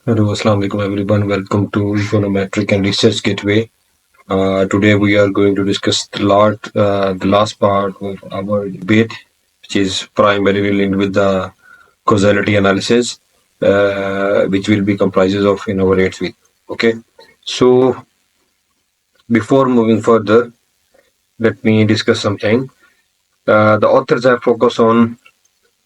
Hello, Assalamu alaikum everyone. Welcome to Econometric and Research Gateway. Today we are going to discuss the last part of our debate, which is primarily linked with the causality analysis, which will be comprises of in our 8th week. Okay, so before moving further, let me discuss something. The authors have focused on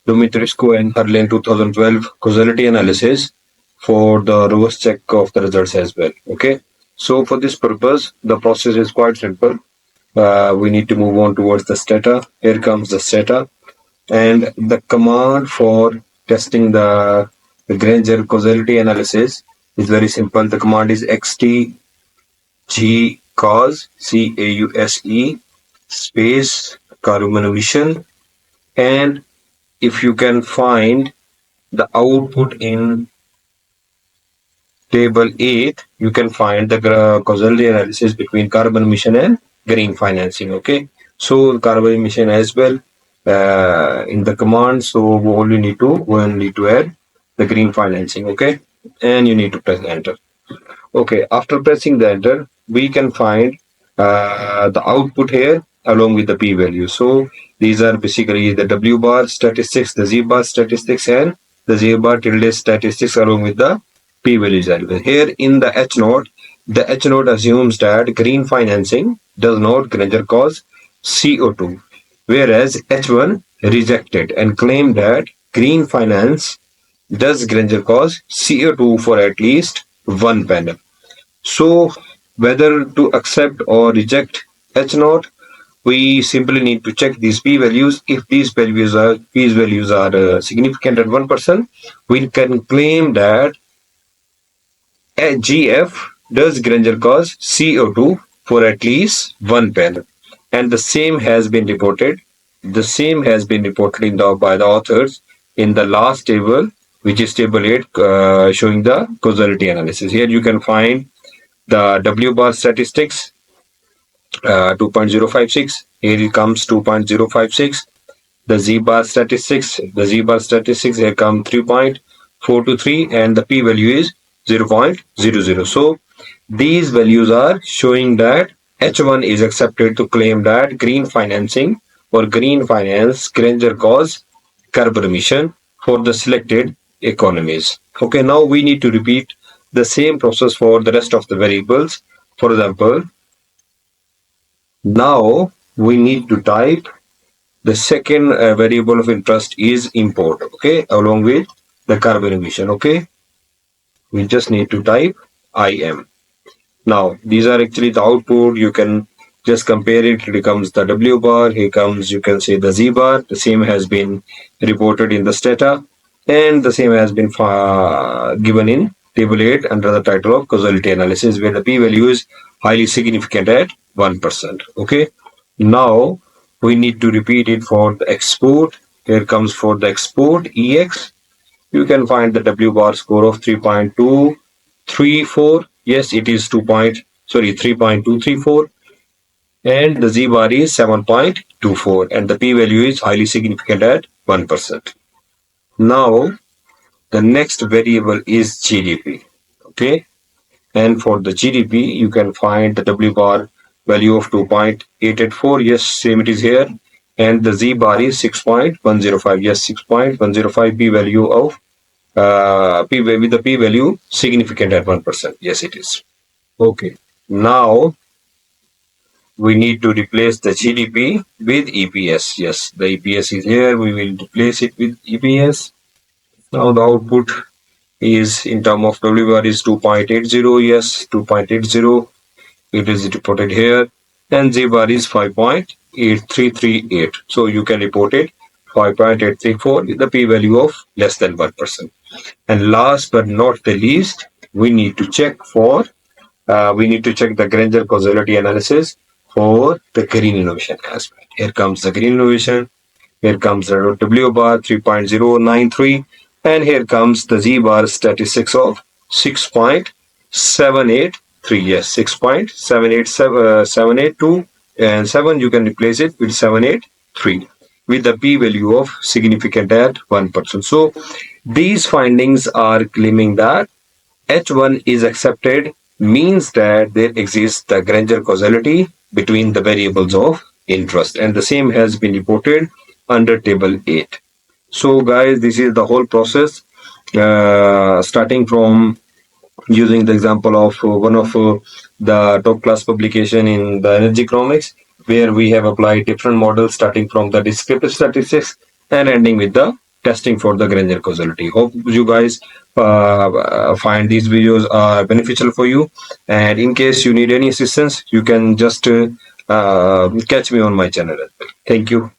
Dumitrescu and Hurlin 2012 causality analysis for the reverse check of the results as well. Okay, so for this purpose, the process is quite simple. We need to move on towards the stata. Here comes the stata, and the command for testing the Granger causality analysis is very simple. The command is xtg cause cause space carbon emission, and if you can find the output in table 8, you can find the causality analysis between carbon emission and green financing. Okay, so carbon emission as well in the command. So we need to add the green financing. Okay, and you need to press enter. Okay, after pressing the enter, we can find the output here along with the p-value. So these are basically the W bar statistics, the Z bar statistics, and the Z bar tilde statistics along with the p-values. Here in the H note assumes that green financing does not Granger cause CO2, whereas H1 rejected and claimed that green finance does Granger cause CO2 for at least one panel. So whether to accept or reject H naught, we simply need to check these p values. If these values are significant at 1%, we can claim that GF does Granger cause CO2 for at least one panel. And the same has been reported. The same has been reported by the authors in the last table, which is table 8, showing the causality analysis. Here you can find the W bar statistics, 2.056. Here it comes 2.056. The Z bar statistics, here come 3.423, and the p value is 0.00. So these values are showing that H1 is accepted to claim that green financing or green finance Granger cause carbon emission for the selected economies. Okay, now we need to repeat the same process for the rest of the variables. For example, now we need to type the second variable of interest is import, okay, along with the carbon emission. Okay, we just need to type IM. Now these are actually the output. You can just compare it. Here comes the W bar, here comes, you can say, the Z bar. The same has been reported in the stata, and the same has been given in table 8 under the title of causality analysis, where the p value is highly significant at 1%. Okay, now we need to repeat it for the export. Here comes for the export EX. You can find the W bar score of 3.234. Yes, it is 3.234, and the Z bar is 7.24, and the p value is highly significant at 1%. Now the next variable is GDP. Okay, and for the GDP you can find the W bar value of 2.884. Yes, same it is here, and the Z bar is 6.105. Yes, 6.105 p value of with the p value significant at 1%. Yes, it is. Okay, now we need to replace the GDP with EPS. Yes, the EPS is here. We will replace it with EPS. Now the output is in term of W bar is 2.80. Yes, 2.80. It is reported here, and Z bar is 5.8338. So you can report it 5.834 with the p value of less than 1%. And last but not the least, we need to check the Granger causality analysis for the green innovation aspect. Here comes the green innovation. Here comes the W bar 3.093, and here comes the Z bar statistics of 6.783. Yes, 6.782, and 7 you can replace it with 783 with the p value of significant at 1%. So these findings are claiming that H1 is accepted means that there exists the Granger causality between the variables of interest, and the same has been reported under table 8. So guys, this is the whole process, starting from using the example of one of the top class publication in the energy economics, where we have applied different models starting from the descriptive statistics and ending with the testing for the Granger causality. Hope you guys find these videos are beneficial for you, and in case you need any assistance, you can just catch me on my channel as well. Thank you.